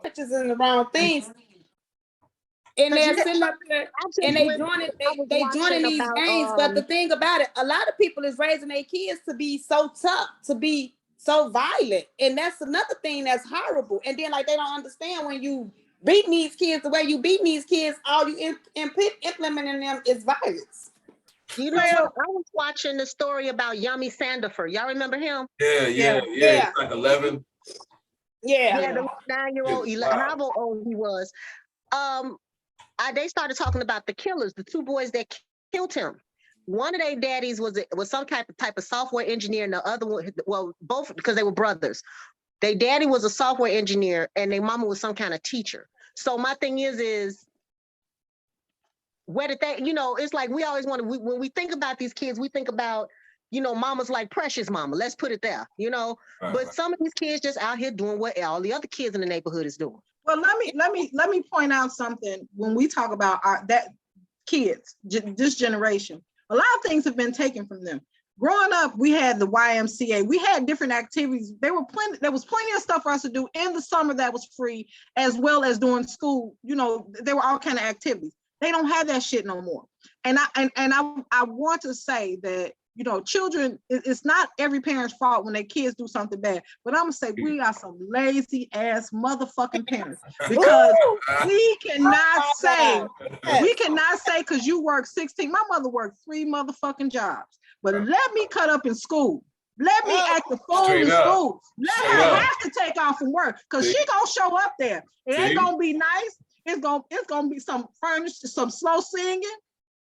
Pictures in the wrong things. And they're sitting up there and they joining these games. But the thing about it, a lot of people is raising their kids to be so tough, to be so violent. And that's another thing that's horrible. And then like they don't understand when you beating these kids the way you beating these kids, all you implementing them is violence. You know, I was watching the story about Yummy Sandifer. Y'all remember him? Yeah. He's like 11. Yeah, the 9-year-old, however old he was. They started talking about the killers, the two boys that killed him. One of their daddies was some type of software engineer, and the other one, well, both because they were brothers. Their daddy was a software engineer, and their mama was some kind of teacher. So my thing is where did they? You know, it's like we always want to. When we think about these kids, we think about, you know, mamas like Precious Mama. Let's put it there. You know, but some of these kids just out here doing what all the other kids in the neighborhood is doing. Well, let me point out something when we talk about that kids, this generation. A lot of things have been taken from them. Growing up, we had the YMCA. We had different activities. There was plenty of stuff for us to do in the summer that was free, as well as during school. You know, there were all kind of activities. They don't have that shit no more. And I want to say that, you know, children, it's not every parent's fault when their kids do something bad, but I'm gonna say we are some lazy ass motherfucking parents, because we cannot say because you work 16. My mother worked 3 motherfucking jobs, but let me cut up in school. Let me act the fool in school. Let her have to take off from work because she gonna show up there. It ain't gonna be nice. It's gonna be some furnished, some slow singing.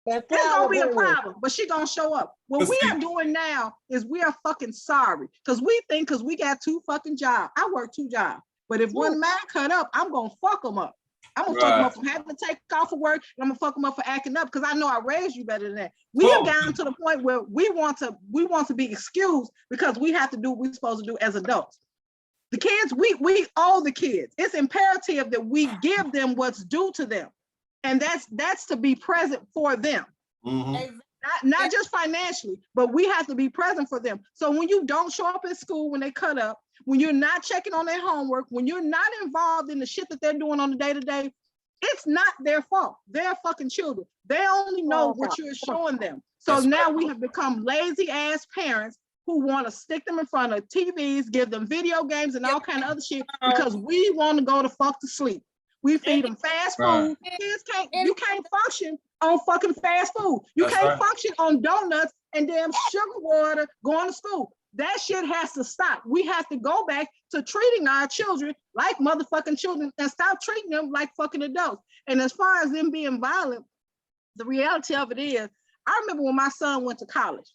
It's gonna be a problem, but she gonna show up. What we are doing now is we are fucking sorry because we think because we got 2 fucking jobs. I work 2 jobs, but if one man cut up, I'm gonna fuck them up. I'm gonna fuck them up from having to take off of work, and I'm gonna fuck them up for acting up because I know I raised you better than that. We have gotten to the point where we want to be excused because we have to do what we're supposed to do as adults. The kids, we owe the kids. It's imperative that we give them what's due to them. And that's to be present for them. Mm-hmm. Not just financially, but we have to be present for them. So when you don't show up at school when they cut up, when you're not checking on their homework, when you're not involved in the shit that they're doing on the day-to-day, it's not their fault. They're fucking children. They only know what you're showing them. So now we have become lazy ass parents who want to stick them in front of TVs, give them video games and all kind of other shit because we want to go to fuck to sleep. We feed them fast food. Kids you can't function on fucking fast food. You can't function on donuts and damn sugar water going to school. That shit has to stop. We have to go back to treating our children like motherfucking children and stop treating them like fucking adults. And as far as them being violent, the reality of it is, I remember when my son went to college,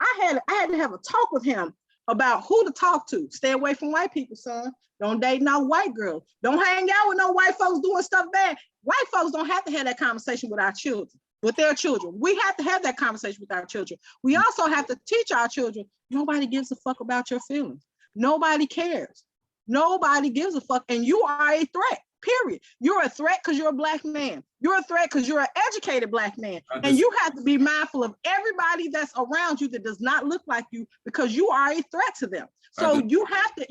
I had to have a talk with him about who to talk to. Stay away from white people, son. Don't date no white girls. Don't hang out with no white folks doing stuff bad. White folks don't have to have that conversation with our children, with their children. We have to have that conversation with our children. We also have to teach our children, nobody gives a fuck about your feelings. Nobody cares. Nobody gives a fuck. And you are a threat, period. You're a threat because you're a Black man. You're a threat because you're an educated Black man. And you have to be mindful of everybody that's around you that does not look like you because you are a threat to them. So you have to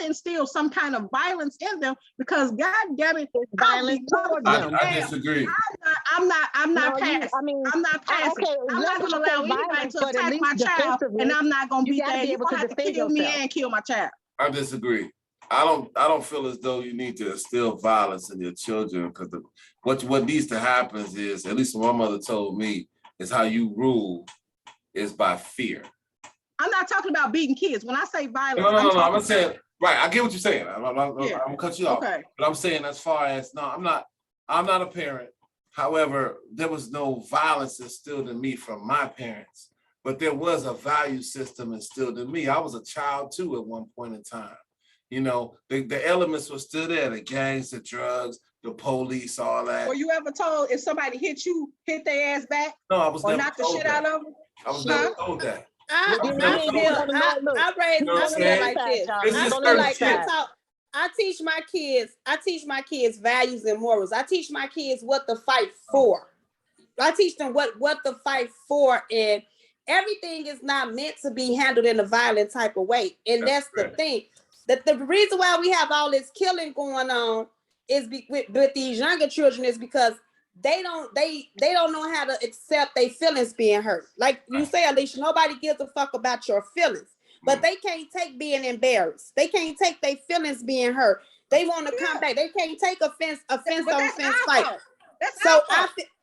instill some kind of violence in them because God damn it, violence toward them. I disagree. I'm not passive. I'm not gonna allow anybody to attack my child, and I'm not gonna be there. You're gonna have to kill me and kill my child. I disagree. I don't feel as though you need to instill violence in your children because what needs to happen is, at least what my mother told me, is how you rule is by fear. I'm not talking about beating kids. When I say violence, no. I'm saying, right, I get what you're saying. I'm gonna cut you off. Okay. But I'm saying as far as, no, I'm not a parent. However, there was no violence instilled in me from my parents, but there was a value system instilled in me. I was a child too at one point in time. You know, the elements were still there, the gangs, the drugs, the police, all that. Were you ever told if somebody hit you, hit their ass back? No, I was or never knock the told shit that. out of them? I was never told that. I teach my kids values and morals. I teach my kids what to fight for. I teach them what to fight for, and everything is not meant to be handled in a violent type of way. And that's the thing. the reason why we have all this killing going on is with these younger children is because they don't know how to accept their feelings being hurt. Like you say, Alicia, nobody gives a fuck about your feelings, but they can't take being embarrassed. They can't take their feelings being hurt. They want to come back. They can't take offense on offense fight. So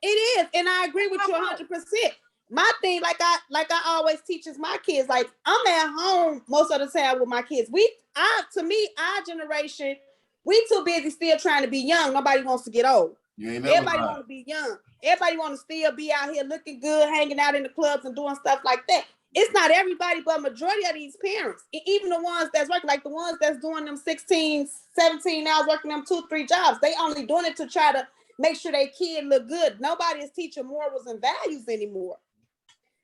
it is, and I agree with you 100%. My thing, like I always teaches my kids, like I'm at home most of the time with my kids. To me, our generation, we too busy still trying to be young. Nobody wants to get old. Everybody want to be young. Everybody want to still be out here looking good, hanging out in the clubs and doing stuff like that. It's not everybody, but majority of these parents, even the ones that's working, like the ones that's doing them 16, 17 hours, working them 2-3 jobs, they only doing it to try to make sure their kid look good. Nobody is teaching morals and values anymore.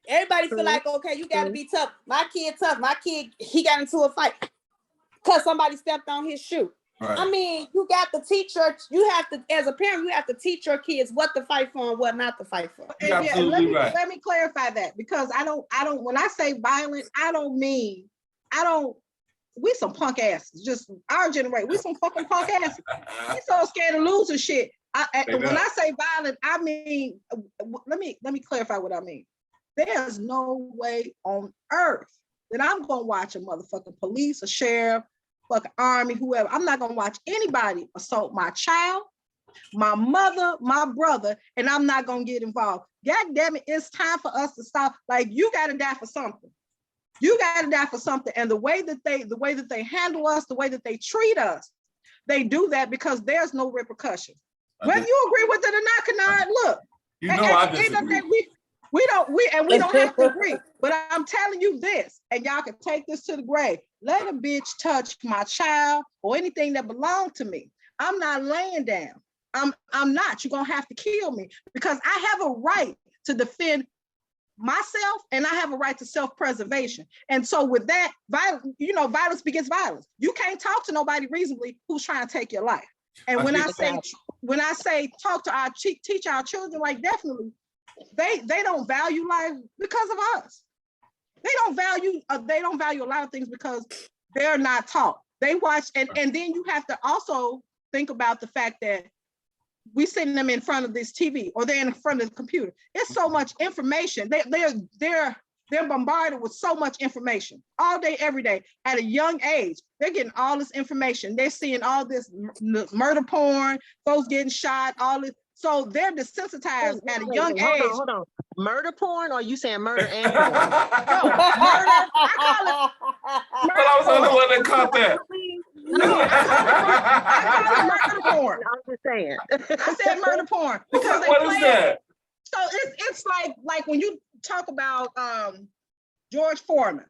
Everybody feel like, okay, you got to be tough. My kid tough. My kid, he got into a fight because somebody stepped on his shoe. Right. I mean, you got to teach you have to, as a parent, you have to teach your kids what to fight for and what not to fight for. Let me clarify that, because I don't, when I say violent, we some punk asses, just our generation. We some fucking punk asses. We so scared of losing shit. When I say violent, I mean, let me clarify what I mean. There's no way on earth that I'm gonna watch a motherfucking police, a sheriff, fucking army, whoever. I'm not gonna watch anybody assault my child, my mother, my brother, and I'm not gonna get involved. God damn it, it's time for us to stop. Like, you gotta die for something. You gotta die for something. And the way that they handle us, the way that they treat us, they do that because there's no repercussions. Whether you agree with it or not, Kennard, look. You know, I disagree. We don't have to agree, but I'm telling you this, and y'all can take this to the grave. Let a bitch touch my child or anything that belonged to me. I'm not laying down. I'm not. You're gonna have to kill me, because I have a right to defend myself, and I have a right to self-preservation. And so with that, violence begets violence. You can't talk to nobody reasonably who's trying to take your life. And when I say talk to teach our children, like, definitely. They don't value life because of us. They don't value a lot of things because they're not taught. They watch, and then you have to also think about the fact that we send them in front of this TV or they're in front of the computer. It's so much information. They're bombarded with so much information all day, every day. At a young age, they're getting all this information. They're seeing all this murder porn, folks getting shot, all this. So they're desensitized at a young age. Hold on. Murder porn, or are you saying murder and porn? No, murder. I call it murder. But I was the only one that caught that. No, I call it murder porn. I'm just saying. I said murder porn because what is that? So it's like when you talk about George Foreman,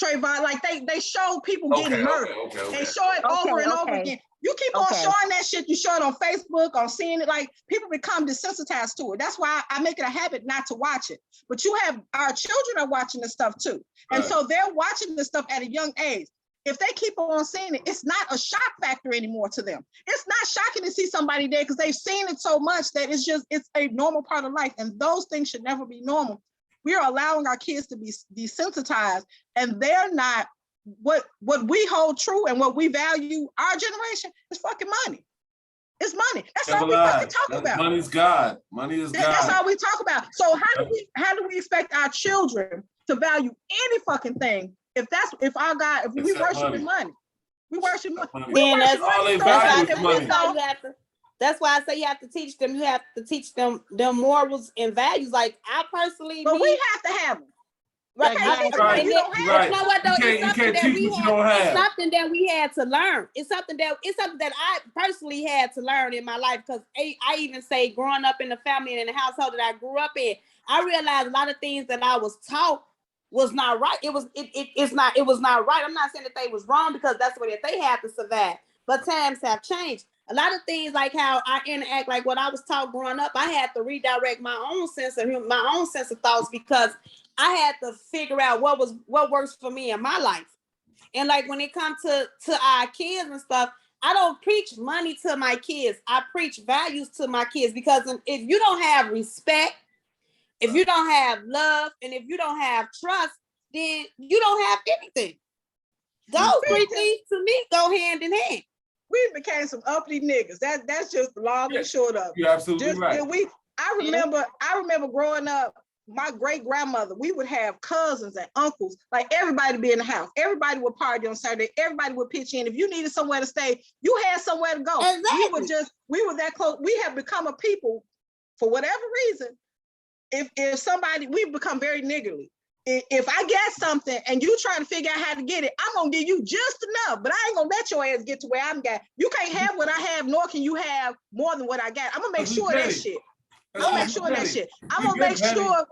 Trayvon, like they show people getting murdered. They show it over and over again. You keep on showing that shit. You show it on Facebook, on seeing it. Like, people become desensitized to it. That's why I make it a habit not to watch it. But you have, our children are watching this stuff too. And so they're watching this stuff at a young age. If they keep on seeing it, it's not a shock factor anymore to them. It's not shocking to see somebody dead because they've seen it so much that it's a normal part of life. And those things should never be normal. We are allowing our kids to be desensitized, and they're not. What we hold true and what we value, our generation, is fucking money. It's money. That's all we fucking talk about. Money's God. Money is God. That's all we talk about. So how do we expect our children to value any fucking thing if our God, if we worship money? We worship money. That's why I say you have to teach them. You have to teach them morals and values. Like, I personally, but we have to have them. Right. You can't teach what you don't have. It's something that we had to learn. It's something that I personally had to learn in my life, because I even say, growing up in the family and in the household that I grew up in, I realized a lot of things that I was taught was not right. It was not right. I'm not saying that they was wrong, because that's what they had to survive. But times have changed. A lot of things, like how I interact, like what I was taught growing up, I had to redirect my own sense of thoughts, because I had to figure out what works for me in my life. And like, when it comes to our kids and stuff, I don't preach money to my kids. I preach values to my kids, because if you don't have respect, if you don't have love, and if you don't have trust, then you don't have anything. Those three things to me go hand in hand. We became some uppity niggas. That's just the long and short of it. You're absolutely right. I remember growing up, my great grandmother, we would have cousins and uncles, like everybody be in the house. Everybody would party on Saturday. Everybody would pitch in. If you needed somewhere to stay, you had somewhere to go. Exactly. We were that close. We have become a people for whatever reason. If somebody, we've become very niggardly. If I get something and you try to figure out how to get it, I'm gonna give you just enough, but I ain't gonna let your ass get to where I'm at. You can't have what I have, nor can you have more than what I got. I'm gonna make sure of that shit. I'm gonna make sure of that shit. I'm gonna make sure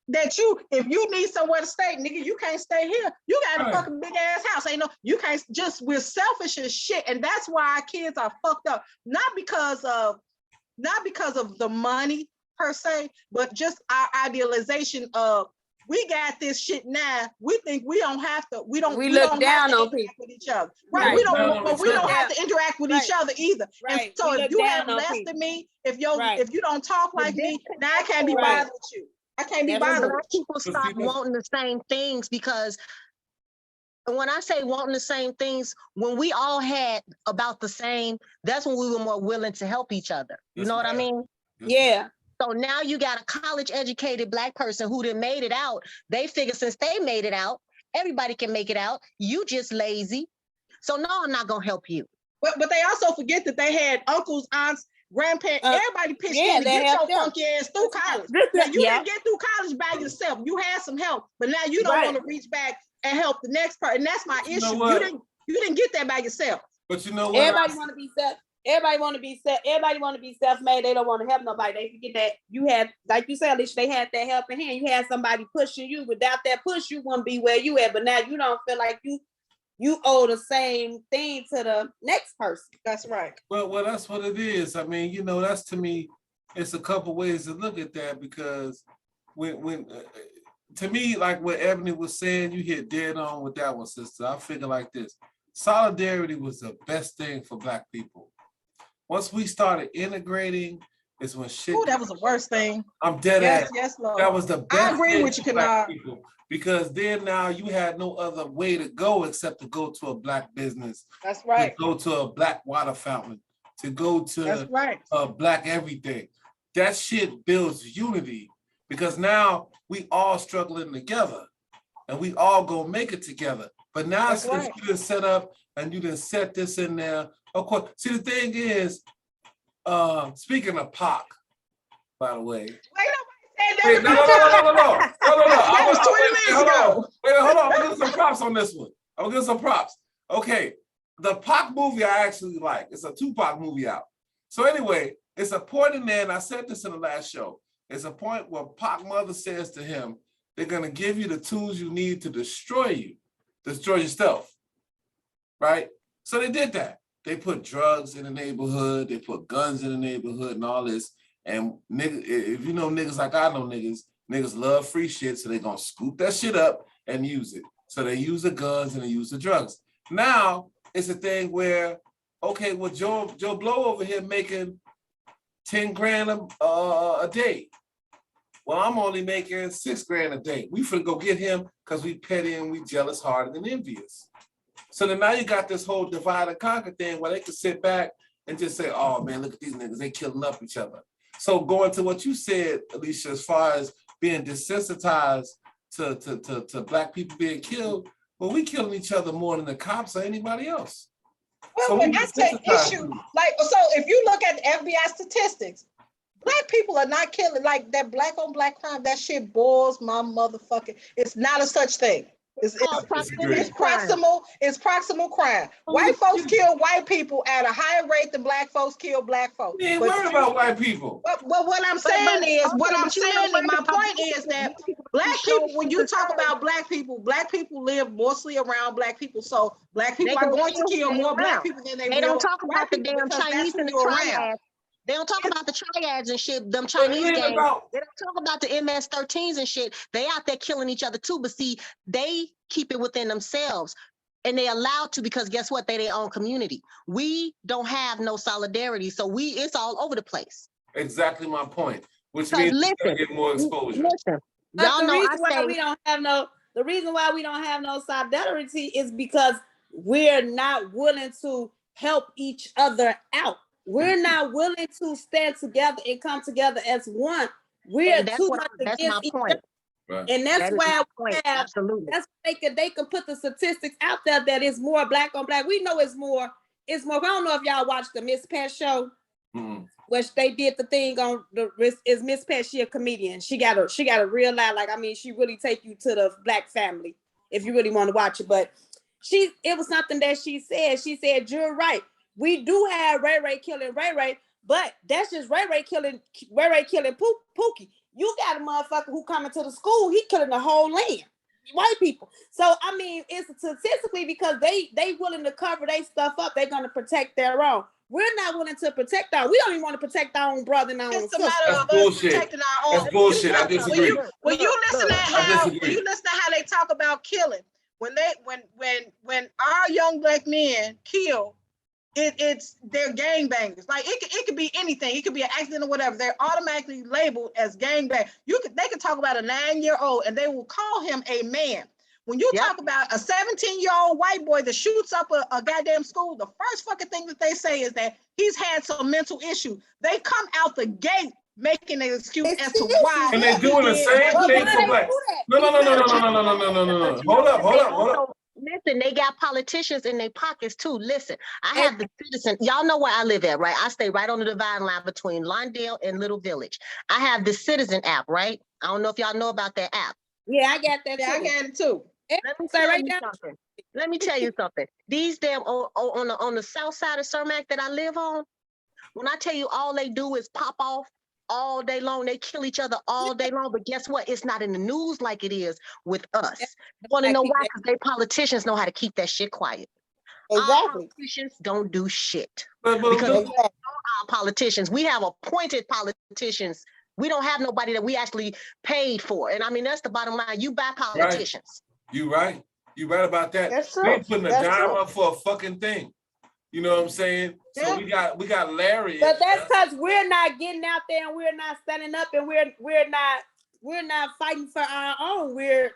that if you need somewhere to stay, nigga, you can't stay here. You got a fucking big ass house. Ain't no, you can't we're selfish as shit. And that's why our kids are fucked up. Not because of the money per se, but just our idealization of, we got this shit now. We think we don't have to. We look down on people with each other, right? We don't have to interact with each other either. Right. And so if you have less than me, if you don't talk like me, now I can't be bothered with you. I can't be bothered. People stop wanting the same things, because when I say wanting the same things, when we all had about the same, that's when we were more willing to help each other. You know what I mean? Yeah. So now you got a college educated Black person who done made it out. They figure since they made it out, everybody can make it out. You just lazy. So no, I'm not gonna help you. But they also forget that they had uncles, aunts, grandparents, everybody pitched in to get your funky ass through college. Now, you didn't get through college by yourself. You had some help, but now you don't want to reach back and help the next person. And that's my issue. You didn't get that by yourself. But you know what? Everybody want to be self. Everybody want to be self-made. They don't want to help nobody. They forget that you had, like you said, Alicia, they had that helping hand. You had somebody pushing you. Without that push, you wouldn't be where you at. But now you don't feel like you owe the same thing to the next person. That's right. Well, that's what it is. I mean, you know, that's, to me, it's a couple ways to look at that, because when to me, like what Ebony was saying, you hit dead on with that one, sister. I figure like this: solidarity was the best thing for Black people. Once we started integrating, is when shit. Oh, that was the worst thing. I'm dead ass. Yes, Lord. That was the best. I agree with you, Kennard. Because then now you had no other way to go except to go to a Black business. That's right. To go to a Black water fountain. To go to That's right. a Black everything. That shit builds unity, because now we all struggling together, and we all gonna make it together. But now since you done set up and you done set this in there. Of course, see, the thing is, speaking of Pac, by the way. Wait, no. That was 20 minutes ago. Hold on. I'm gonna give some props on this one. I'm gonna give some props. Okay, the Pac movie I actually like. It's a Tupac movie out. So anyway, it's a point in there, and I said this in the last show. It's a point where Pac mother says to him, they're gonna give you the tools you need to destroy yourself, right? So they did that. They put drugs in the neighborhood, they put guns in the neighborhood and all this. And niggas, if you know niggas like I know niggas love free shit, so they're gonna scoop that shit up and use it. So they use the guns and they use the drugs. Now it's a thing where, okay, well, Joe Blow over here making 10 grand a day. Well, I'm only making 6 grand a day. We finna go get him because we petty and we jealous, harder than envious. So then now you got this whole divide and conquer thing where they can sit back and just say, oh man, look at these niggas, they killing up each other. So going to what you said, Alicia, as far as being desensitized to Black people being killed, well, we killing each other more than the cops or anybody else. Well, so when I take issue, so if you look at the FBI statistics, Black people are not killing, like that Black on Black crime, that shit boils my motherfucking, it's not a such thing. It's proximal crime. White folks kill white people at a higher rate than Black folks kill Black folks. We ain't worried about white people. But what I'm saying is, my point is that Black people, when you talk about Black people live mostly around Black people. So Black people are going to kill more Black people than they will. They don't talk about the damn Chinese and the triads. They don't talk about the triads and shit, them Chinese gangs. They don't talk about the MS-13s and shit. They out there killing each other too, but see, they keep it within themselves. And they allowed to, because guess what? They their own community. We don't have no solidarity, so it's all over the place. Exactly my point, which means we get more exposure. Listen, y'all know I say we don't have no The reason why we don't have no solidarity is because we're not willing to help each other out. We're not willing to stand together and come together as one. We're too much against each other. Right. And that's why absolutely. That's why they can put the statistics out there that it's more black on black. We know it's more. I don't know if y'all watched the Miss Pat show. Mm-hmm. Which they did the thing on the is Miss Pat, she a comedian. She got a real life, like, I mean, she really take you to the black family if you really want to watch it. But it was something that she said. She said, you're right. We do have Ray killing Ray, but that's just Ray killing Pookie. You got a motherfucker who coming to the school, he killing the whole land. White people. So I mean, it's statistically because they willing to cover their stuff up, they're gonna protect their own. We're not willing to protect we don't even want to protect our own brother and our own sister. That's bullshit. Protecting our own. That's bullshit. I disagree. When you listen to how they talk about killing, when our young black men kill, they're gangbangers. Like it could be anything. It could be an accident or whatever. They're automatically labeled as gangbang. They could talk about a 9-year-old and they will call him a man. When you talk about a 17-year-old white boy that shoots up a goddamn school, the first fucking thing that they say is that he's had some mental issue. They come out the gate making an excuse as to why. And they're doing the same thing for black. No. Hold up. Listen, they got politicians in their pockets too. Listen, I have the Citizen. Y'all know where I live at, right? I stay right on the dividing line between Lawndale and Little Village. I have the Citizen app, right? I don't know if y'all know about that app. Yeah, I got that. Yeah, I got it too. Let me tell you something. These damn on the south side of Cermak that I live on, when I tell you all they do is pop off all day long, they kill each other all day long. But guess what? It's not in the news like it is with us. You want to know why? Because they politicians know how to keep that shit quiet. Exactly. Our politicians don't do shit. Because our politicians, we have appointed politicians. We don't have nobody that we actually paid for. And I mean, that's the bottom line. You buy politicians. Right. You right. You right about that. That's true. We ain't putting a dime up for a fucking thing. You know what I'm saying? So we got Larry. But that's because we're not getting out there and we're not standing up and we're not fighting for our own. I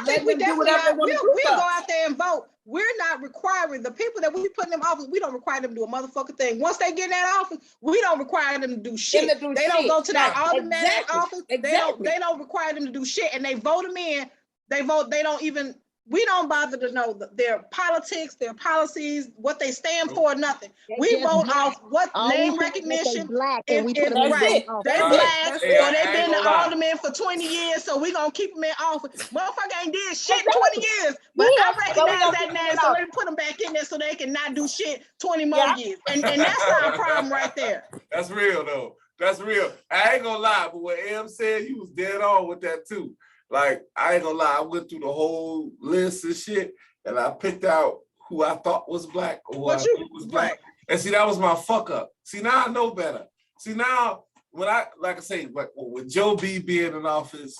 think we definitely we'll go out there and vote. We're not requiring the people that we put in office. We don't require them to do a motherfucking thing. Once they get in that office, we don't require them to do shit. They don't go to that automatic office. Exactly. They don't require them to do shit, and they vote them in. They vote. They don't even. We don't bother to know their politics, their policies, what they stand for, nothing. We vote off what name recognition. Black and we put them right. They're black, or they've been the alderman for 20 years, so we're going to keep them in office. Motherfucker ain't did shit 20 years, but I recognize that name, so let me put them back in there so they can not do shit 20 more years. And that's our problem right there. That's real, though. That's real. I ain't gonna lie, but what Em said, you was dead on with that, too. Like, I ain't gonna lie, I went through the whole list of shit and I picked out who I thought was black or who I thought was black. And see, that was my fuck up. See, now I know better. See, now, when like I say, with Joe B being in office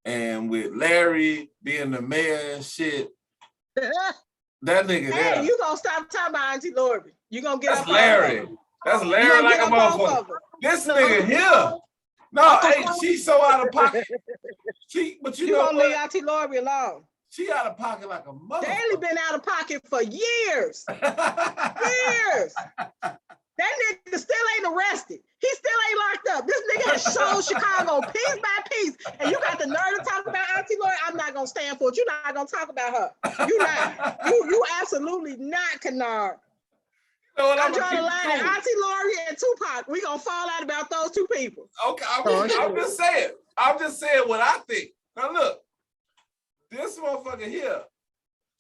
and with Larry being the mayor and shit, that nigga there. Hey, you gonna stop talking about Auntie Lori. You gonna get That's Larry. That's Larry like a motherfucker. This nigga here. No, hey, she's so out of pocket. But you know gonna leave Auntie Lori alone. She out of pocket like a motherfucker. Daily been out of pocket for years. Years. That nigga still ain't arrested. He still ain't locked up. This nigga has shown Chicago piece by piece. And you got the nerve to talk about Auntie Lori? I'm not gonna stand for it. You're not gonna talk about her. You not. You absolutely not, Kennard. I'm trying to lie to Auntie Lori and Tupac. We gonna fall out about those two people. Okay, I'm just saying. I'm just saying what I think. Now look, this motherfucker here,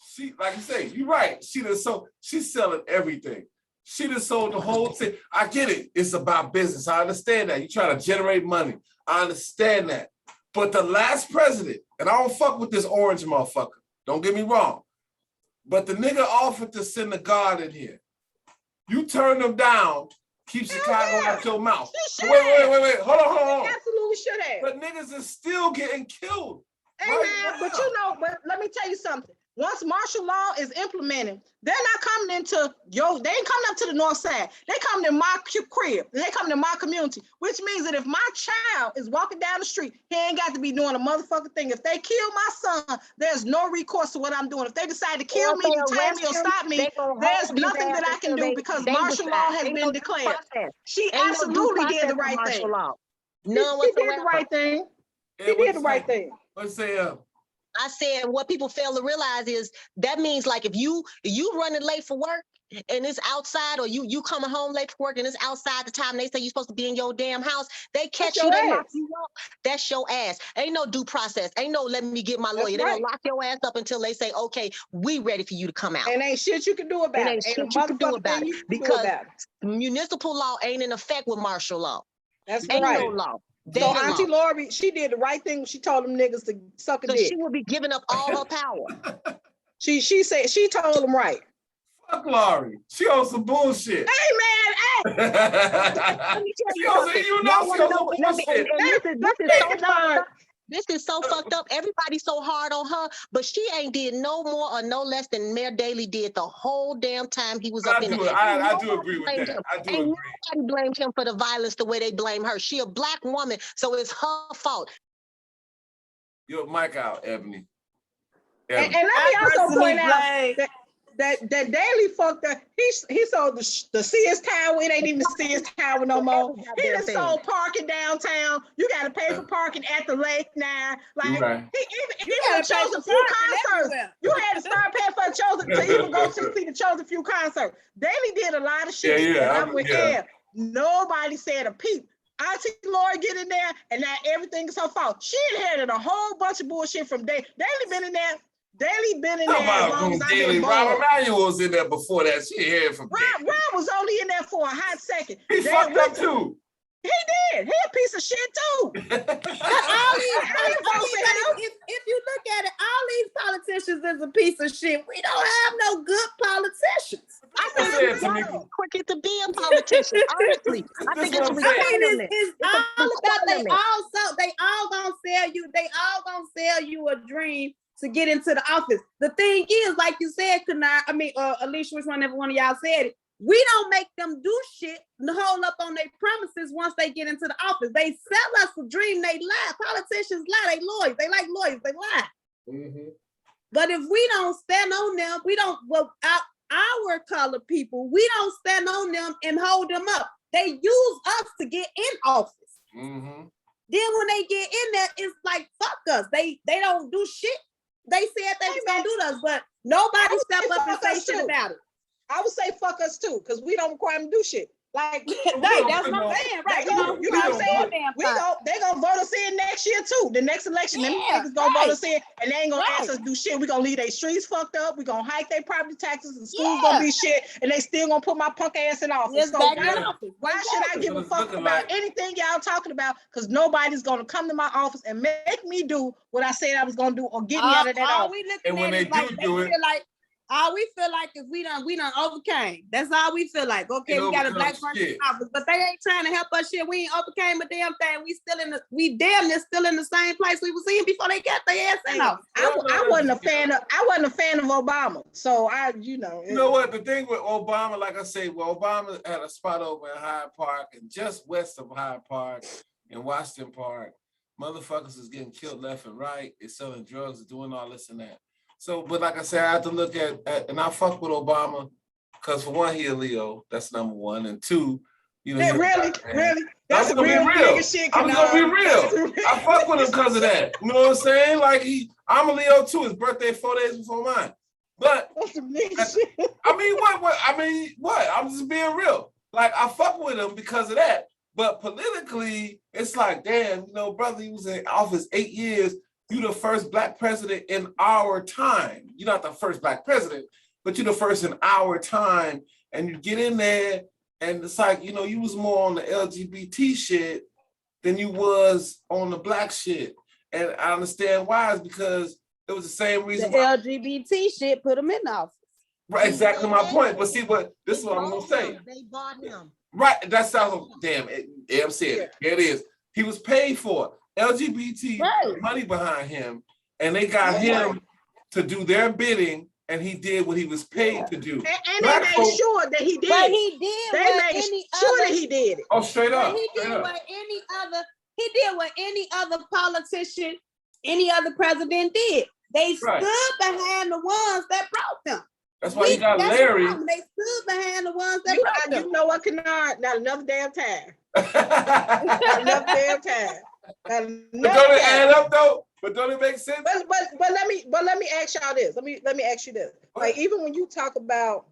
she, like you say, you're right. She's selling everything. She done sold the whole thing. I get it. It's about business. I understand that. You trying to generate money. I understand that. But the last president, and I don't fuck with this orange motherfucker. Don't get me wrong. But the nigga offered to send a guard in here. You turn them down, keep Chicago out your mouth. Wait. Hold on. Absolutely should have. But niggas is still getting killed. Hey, man, but you know, but let me tell you something. Once martial law is implemented, they're not coming into they ain't coming up to the north side. They coming to my crib. They coming to my community, which means that if my child is walking down the street, he ain't got to be doing a motherfucking thing. If they kill my son, there's no recourse to what I'm doing. If they decide to kill me, detain me, or stop me, there's nothing that I can do because martial law has been declared. She absolutely did the right thing. She did the right thing. She did the right thing. Let's say, I said what people fail to realize is that means like if you running late for work and it's outside, or you coming home late for work and it's outside the time they say you're supposed to be in your damn house, they catch you, they lock you up. That's your ass. Ain't no due process. Ain't no let me get my lawyer. They're gonna lock your ass up until they say, okay, we ready for you to come out. And ain't shit you can do about it. Ain't shit you can do about it because municipal law ain't in effect with martial law. That's ain't right. No law. So Auntie Lori, she did the right thing when she told them niggas to suck a dick. She will be giving up all her power. She said she told them right. Fuck Lori. She on some bullshit. Hey man, hey. She on some bullshit. This is so fucked up. Everybody's so hard on her, but she ain't did no more or no less than Mayor Daley did the whole damn time he was up in there. I do agree with that. I do agree. Nobody blamed him for the violence the way they blame her. She a black woman, so it's her fault. Your mic out, Ebony. And let me also point out that Daley fucked up. He sold the Sears Tower. It ain't even the Sears Tower no more. He done sold parking downtown. You got to pay for parking at the lake now. Like he even chose a few concerts. You had to start paying for to even go to see the chosen few concerts. Daley did a lot of shit. Nobody said a peep. Auntie Lori get in there, and now everything is her fault. She inherited a whole bunch of bullshit from Daley. Daley been in there as long as I've been born. Rob Emanuel was in there before that. She inherited from Rob was only in there for a hot second. He fucked up too. He did. He a piece of shit too. If you look at it, all these politicians is a piece of shit. We don't have no good politicians. I think it's quicker to be a politician. Honestly, I think it's all about they all gonna sell you. They all gonna sell you a dream to get into the office. The thing is, like you said, Alicia, which one of y'all said it. We don't make them do shit and hold up on their promises once they get into the office. They sell us a dream. They lie. Politicians lie. They lawyers. They like lawyers. They lie. Mm-hmm. But if we don't stand on them, our color people, we don't stand on them and hold them up. They use us to get in office. Mm-hmm. Then when they get in there, it's like, fuck us. They don't do shit. They said they was gonna do us, but nobody step up and say shit about it. I would say fuck us too, because we don't require them to do shit. Like that's what I'm saying, right? You know what I'm saying? They gonna vote us in next year too. The next election, them niggas gonna vote us in, and they ain't gonna ask us to do shit. We gonna leave their streets fucked up. We gonna hike their property taxes, and schools gonna be shit, and they still gonna put my punk ass in office. So why should I give a fuck about anything y'all talking about? Because nobody's gonna come to my office and make me do what I said I was gonna do, or get me out of that office. And when they do it. All we feel like is we done overcame. That's all we feel like. Okay, we got a black person in office, but they ain't trying to help us shit. We ain't overcame a damn thing. We damn near still in the same place we was in before they got their ass in office. I wasn't a fan of Obama. So you know what? The thing with Obama, like I say, Obama had a spot over in Hyde Park, and just west of Hyde Park in Washington Park, motherfuckers is getting killed left and right. They're selling drugs, doing all this and that. So, but like I said, I have to look at and I fuck with Obama because for one, he a Leo. That's number one, and two, really, that's gonna be real. I'm gonna be real. I fuck with him because of that. You know what I'm saying? Like I'm a Leo too. His birthday 4 days before mine. But what? I'm just being real. Like I fuck with him because of that. But politically, it's like, damn, brother, he was in office 8 years. You're the first black president in our time. You're not the first black president, but you're the first in our time. And you get in there, and it's like, you was more on the LGBT shit than you was on the black shit. And I understand why. It's because it was the same reason. The LGBT shit put him in office. Right, exactly my point. But see, this is what I'm gonna say. They bought him. Right, that sounds damn. Em said it. Here it is. He was paid for it. LGBT money behind him, and they got him to do their bidding, and he did what he was paid to do. And they made sure that he did. But he did. They made sure that he did it. Oh, straight up. He did what any other politician, any other president did. They stood behind the ones that brought them. That's why you got Larry. They stood behind the ones that brought them. You know what, Kennard? Not another damn time. Not another damn time. But don't it add up though? But don't it make sense? But let me ask y'all this. Let me ask you this. Like even when you talk about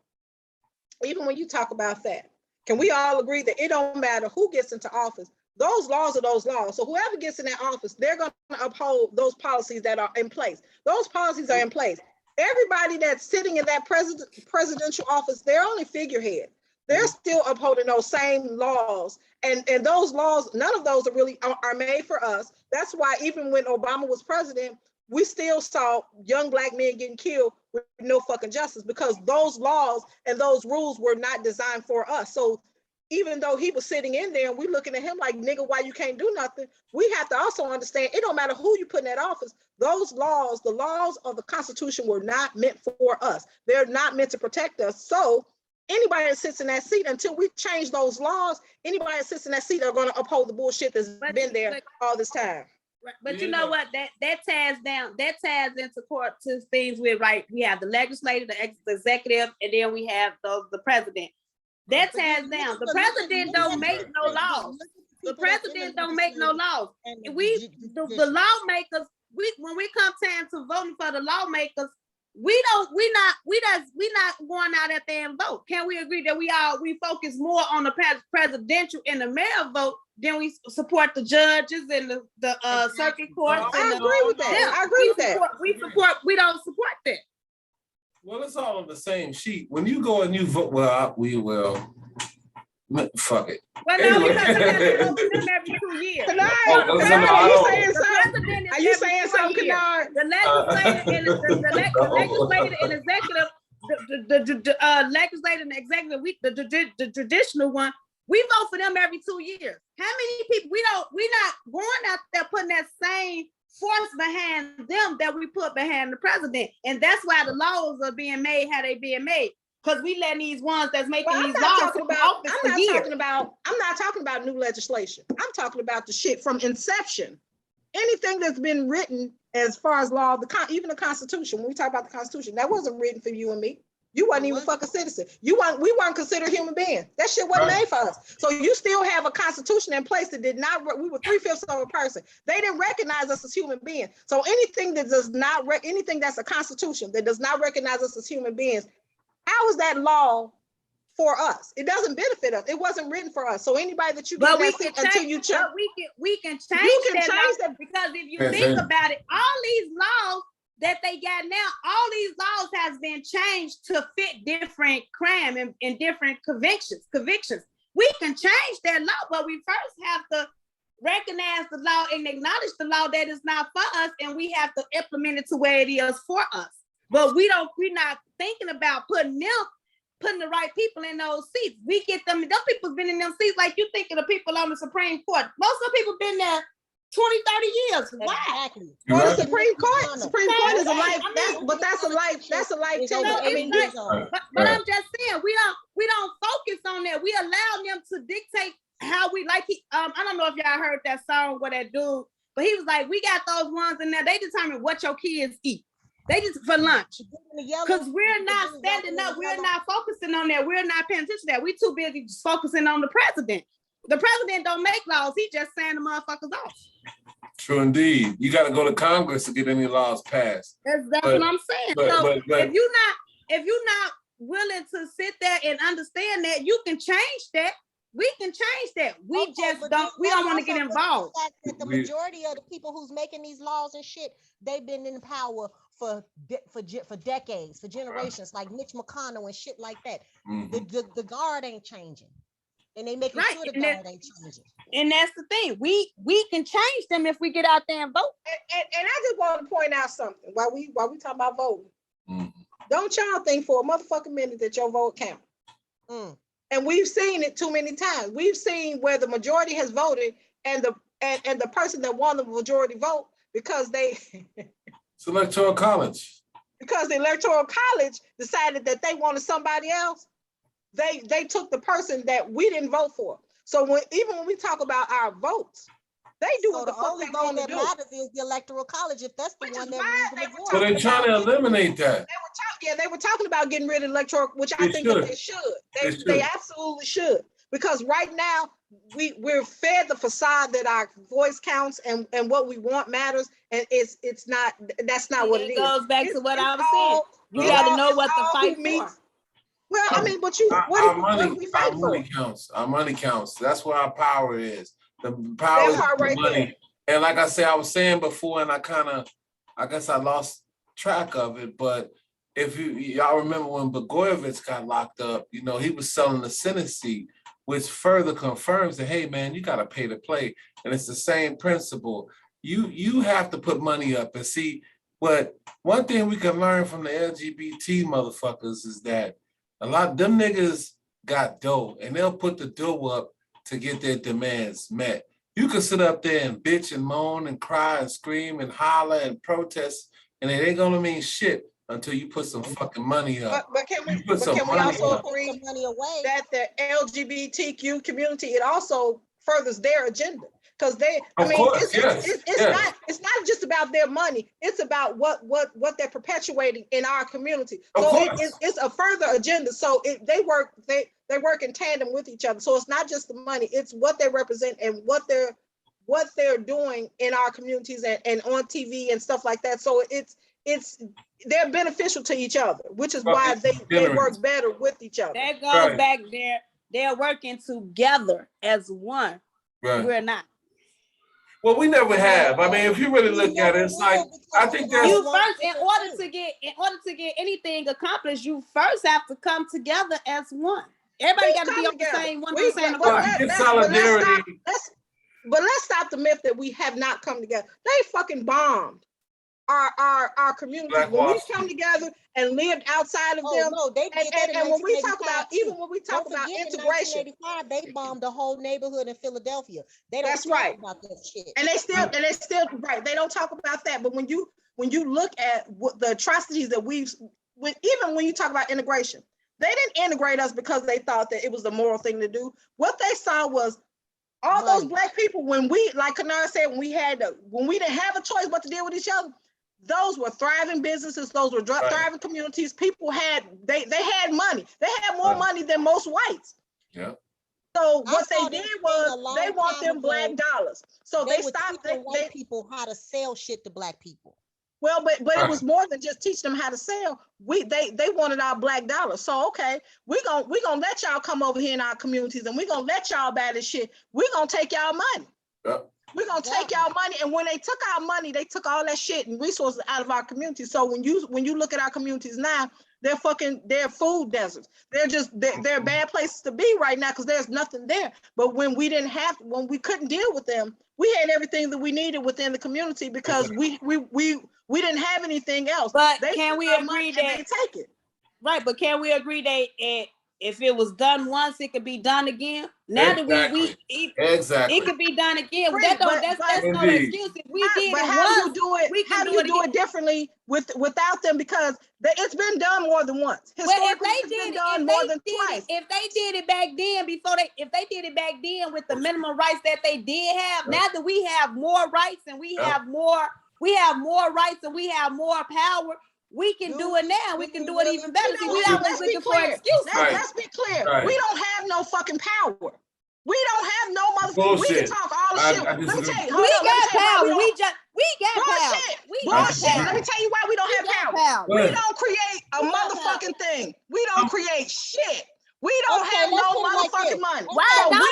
that, can we all agree that it don't matter who gets into office? Those laws are those laws. So whoever gets in that office, they're going to uphold those policies that are in place. Those policies are in place. Everybody that's sitting in that presidential office, they're only figurehead. They're still upholding those same laws. And those laws, none of those are made for us. That's why even when Obama was president, we still saw young Black men getting killed with no fucking justice, because those laws and those rules were not designed for us. So even though he was sitting in there and we looking at him like, nigga, why you can't do nothing? We have to also understand, it don't matter who you put in that office. Those laws, the laws of the Constitution were not meant for us. They're not meant to protect us. So anybody that sits in that seat, until we change those laws, anybody that sits in that seat are going to uphold the bullshit that's been there all this time. But you know what? That ties into court to things with, right? We have the legislative, the executive, and then we have the president. That ties down. The president don't make no laws. The president don't make no laws. The lawmakers, when we come time to voting for the lawmakers, we not going out there and vote. Can we agree that we focus more on the presidential and the mayor vote than we support the judges and the circuit courts? I agree with that. I agree with that. We don't support that. Well, it's all on the same sheet. When you go and you vote, fuck it. Well, no, because we have to vote for them every 2 years. Are you saying something, Kennard? The legislative and the legislative and executive, the legislative and executive, the traditional one, we vote for them every 2 years. How many people? We're not going out there putting that same force behind them that we put behind the president. And that's why the laws are being made how they being made. Because we letting these ones that's making these laws I'm not talking about new legislation. I'm talking about the shit from inception. Anything that's been written as far as law, even the Constitution, when we talk about the Constitution, that wasn't written for you and me. You wasn't even a fucking citizen. We weren't considered human beings. That shit wasn't made for us. So you still have a Constitution in place that did not, we were 3/5 of a person. They didn't recognize us as human beings. So anything that does not, anything that's a Constitution that does not recognize us as human beings, how is that law for us? It doesn't benefit us. It wasn't written for us. So anybody that you get until you change, we can change that because if you think about it, all these laws that they got now, all these laws has been changed to fit different crime and different convictions. We can change that law, but we first have to recognize the law and acknowledge the law that is not for us, and we have to implement it to where it is for us. But we're not thinking about putting the right people in those seats. We get them, those people been in them seats like you think of the people on the Supreme Court. Most of the people been there 20, 30 years. Why? Exactly. Well, the Supreme Court is a life, that's a life sentence. But I'm just saying, we don't focus on that. We allow them to dictate how we like. I don't know if y'all heard that song with that dude, but he was like, we got those ones in there. They determine what your kids eat. They just for lunch. Because we're not standing up. We're not focusing on that. We're not paying attention to that. We're too busy just focusing on the president. The president don't make laws. He just sign the motherfuckers off. True indeed. You got to go to Congress to get any laws passed. That's what I'm saying. If you're not willing to sit there and understand that, you can change that. We can change that. We don't want to get involved. The majority of the people who's making these laws and shit, they've been in power for decades, for generations, like Mitch McConnell and shit like that. Mm-hmm. The guard ain't changing. And they making sure the guard ain't changing. And that's the thing. We can change them if we get out there and vote. And I just want to point out something while we talk about voting. Mm-hmm. Don't y'all think for a motherfucking minute that your vote counts. And we've seen it too many times. We've seen where the majority has voted and the person that won the majority vote because they it's electoral college. because the Electoral College decided that they wanted somebody else, they took the person that we didn't vote for. So even when we talk about our votes, they do what the fuck they want to do. Matters is the Electoral College, if that's the one that wins the majority. So they're trying to eliminate that. They were talking about getting rid of electoral, which I think that they should. They absolutely should. Because right now we're fed the facade that our voice counts and what we want matters, and that's not what it is. It goes back to what I was saying. You got to know what to fight for. Well, I mean, but what do we fight for? Our money counts. That's where our power is. The power is the money. And like I said, I was saying before, and I guess I lost track of it, but if y'all remember when Blagojevich got locked up, you know, he was selling the Senate seat, which further confirms that, hey man, you got to pay to play. And it's the same principle. You have to put money up and see what one thing we can learn from the LGBT motherfuckers is that a lot of them niggas got dough and they'll put the dough up to get their demands met. You can sit up there and bitch and moan and cry and scream and holler and protest, and it ain't gonna mean shit until you put some fucking money up. But can we also agree that the LGBTQ community, it also furthers their agenda? Because it's not just about their money. It's about what they're perpetuating in our community. So it's a further agenda. So they work in tandem with each other. So it's not just the money. It's what they represent and what they're doing in our communities and on TV and stuff like that. So they're beneficial to each other, which is why they work better with each other. That goes back there. They're working together as one. Right. We're not. Well, we never have. I mean, if you really look at it, it's like I think there's you first in order to get anything accomplished, you first have to come together as one. Everybody got to be on the same one. Solidarity. But let's stop the myth that we have not come together. They fucking bombed our community when we come together and lived outside of them. No, they did that. And when we talk about integration, they bombed the whole neighborhood in Philadelphia. They don't talk about that shit. And they still right. They don't talk about that. But when you look at what the atrocities that even when you talk about integration, they didn't integrate us because they thought that it was the moral thing to do. What they saw was all those Black people, when we, like Kanara said, when we didn't have a choice but to deal with each other, those were thriving businesses. Those were thriving communities. People had money. They had more money than most whites. Yeah. So what they did was they want them Black dollars. So they stopped. White people how to sell shit to Black people. Well, but it was more than just teach them how to sell. They wanted our Black dollars. So okay, we gonna let y'all come over here in our communities, and we gonna let y'all buy this shit. We gonna take y'all money. Yeah. We're gonna take y'all money, and when they took our money, they took all that shit and resources out of our community. So when you look at our communities now, they're food deserts. They're bad places to be right now because there's nothing there. But when we couldn't deal with them, we had everything that we needed within the community because we didn't have anything else. But can we agree that they take it? Right, but can we agree that if it was done once, it could be done again? Now that it could be done again. That's no excuse. If we did it once, how do you do it differently without them? Because it's been done more than once. Historically, it's been done more than twice. If they did it back then, if they did it back then with the minimum rights that they did have, now that we have more rights and we have more rights and we have more power, we can do it now. We can do it even better. See, we always looking for excuses. Let's be clear. Right. We don't have no fucking power. We don't have no motherfucking. We can talk all the shit. Let me tell you. We got power. We got power. Bullshit. Let me tell you why we don't have power. We don't create a motherfucking thing. We don't create shit. We don't have no motherfucking money. Why don't we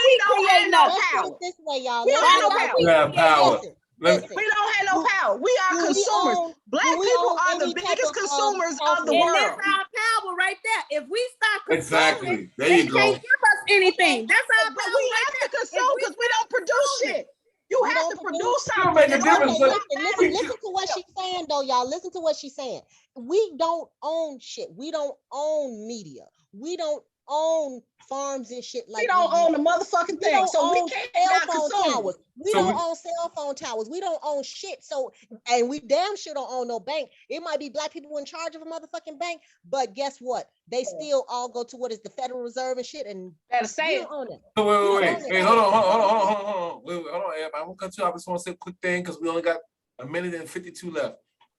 create no power? This way, y'all. We don't have no power. We have power. We don't have no power. We are consumers. Black people are the biggest consumers of the world. And that's our power right there. If we stop consuming, there you go. They can't give us anything. That's our power. We have to consume because we don't produce shit. You have to produce something. Make a difference. Listen to what she's saying, though, y'all. Listen to what she's saying. We don't own shit. We don't own media. We don't own farms and shit like we don't own the motherfucking thing, so we can't not consume. Towers. We don't own cell phone towers. We don't own shit. So, and we damn sure don't own no bank. It might be black people in charge of a motherfucking bank, but guess what? They still all go to what is the Federal Reserve and shit, and better say it. Own it. Wait, hold on. Hold on, Eb. I'm gonna cut you off. I just want to say a quick thing because we only got a minute and 52 left.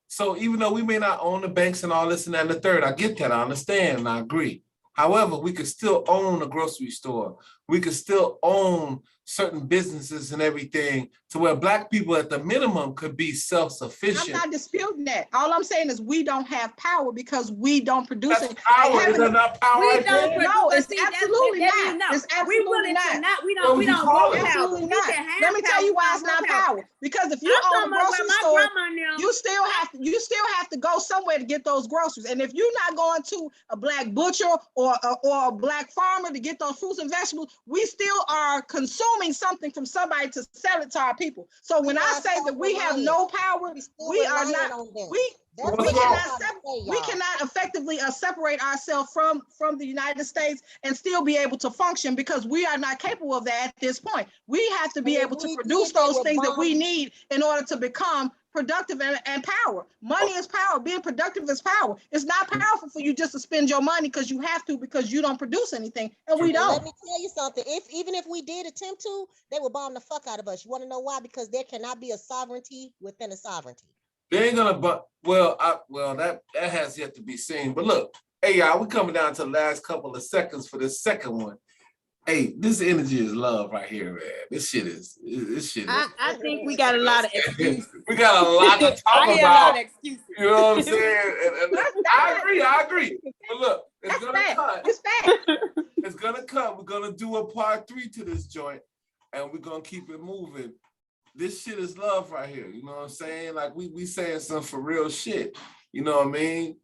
So even though we may not own the banks and all this and that and the third, I get that, I understand, and I agree. However, we could still own a grocery store. We could still own certain businesses and everything to where black people at the minimum could be self-sufficient. I'm not disputing that. All I'm saying is we don't have power because we don't produce it. Power. Is that not power? We don't produce. No, it's absolutely not. It's absolutely not. We don't absolutely not. Let me tell you why it's not power. Because if you own a grocery store, you still have to go somewhere to get those groceries. And if you're not going to a black butcher or a black farmer to get those fruits and vegetables, we still are consuming something from somebody to sell it to our people. So when I say that we have no power, we are not. We cannot effectively separate ourselves from the United States and still be able to function because we are not capable of that at this point. We have to be able to produce those things that we need in order to become productive and power. Money is power. Being productive is power. It's not powerful for you just to spend your money because you have to, because you don't produce anything, and we don't. Let me tell you something. Even if we did attempt to, they would bomb the fuck out of us. You want to know why? Because there cannot be a sovereignty within a sovereignty. They ain't gonna, that has yet to be seen. But look, hey y'all, we coming down to the last couple of seconds for this second one. Hey, this energy is love right here, man. This shit is. I think we got a lot of excuses. We got a lot to talk about. A lot of excuses. You know what I'm saying? And I agree. But look, it's gonna cut. It's gonna cut. We're gonna do a part 3 to this joint, and we're gonna keep it moving. This shit is love right here. You know what I'm saying? Like we saying some for real shit. You know what I mean?